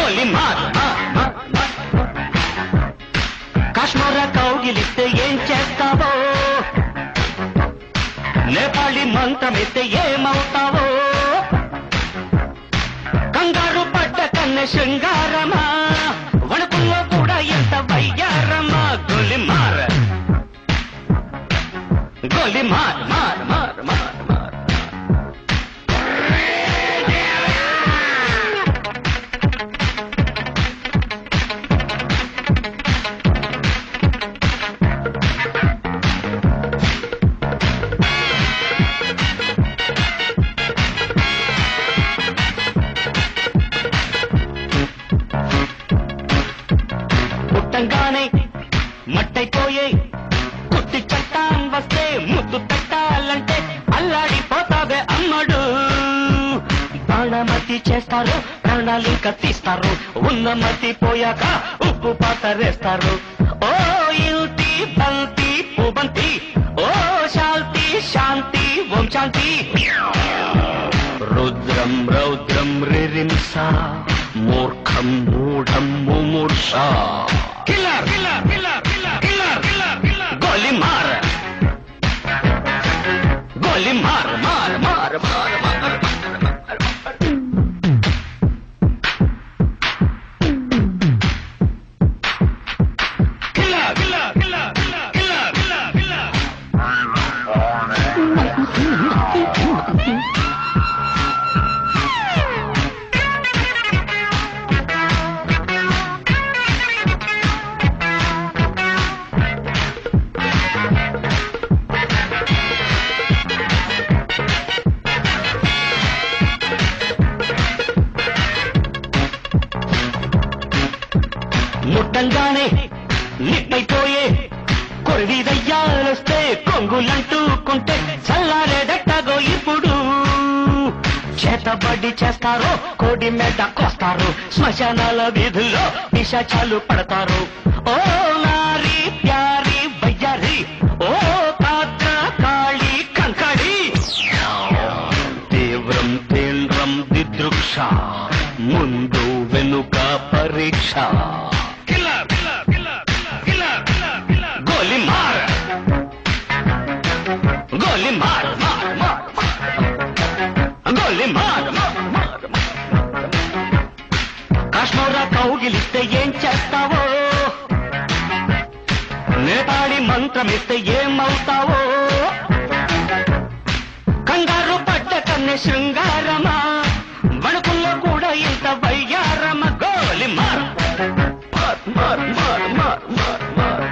గోలి మార్ కాశ్మీర కౌగిలిస్తే ఏం చేస్తావో నేపాళి మంత్రమిస్తే ఏమవుతావో కంగారు పడ్డ కన్న శృంగారమా వణుకుల్లో కూడా ఎంత వయ్యారమా గోలి మార్ గోలి మార్ మార్ మార్ మార్ మార్ పుట్టంగానే మట్టైపోయే కుట్టి చట్టాం వస్తే ముద్దు పెట్టాలంటే అల్లాడిపోతావే అమ్మడు బాణమతి చేస్తారు ప్రాణాలింక తీస్తారు ఉన్నమతి పోయాక ఉప్పు పాతరేస్తారు ఓ ఇంటి బంతి పుబంతి ఓ శాంతి శాంతి ఓం శాంతి రుద్రం రౌద్రం రిరింస మూర్ఖం మూఢం ముమూర్ష killer killer killer killer killer killer గోలి మార్ గోలి మార్ మార్ మార్ మార్ మార్ killer killer killer killer killer killer ముట్టంగానే నిట్టయిపోయే కొరివిదయ్యాలొస్తే కొంగులంటూకుంటే చల్లారేదట్టగో ఇప్పుడు చేతబడి చేస్తారో కోడి మెడ కోస్తారు శ్మశానాల వీధుల్లో పిశాచాలు పడతారు ఓ నారి ప్యారి బయ్యారి ఓ పాత్ర కాళి కంకడి తీవ్రం తీవ్రం దిదృక్ష ముందు వెనుక పరీక్ష గోలి మార్ గోలి మార్ మార్ మార్ గోలి మార్ మార్ కాశ్మీర కౌగిలిస్తే ఏం చేస్తావో నేపాళి మంత్రమిస్తే ఏమవుతావో కంగారు పడ్డ కన్నె శృంగారమా వణుకుల్లో కూడా ఇంత వయ్యారమ గోలి మార్ మార్ మార్ మార్ మార్ మార్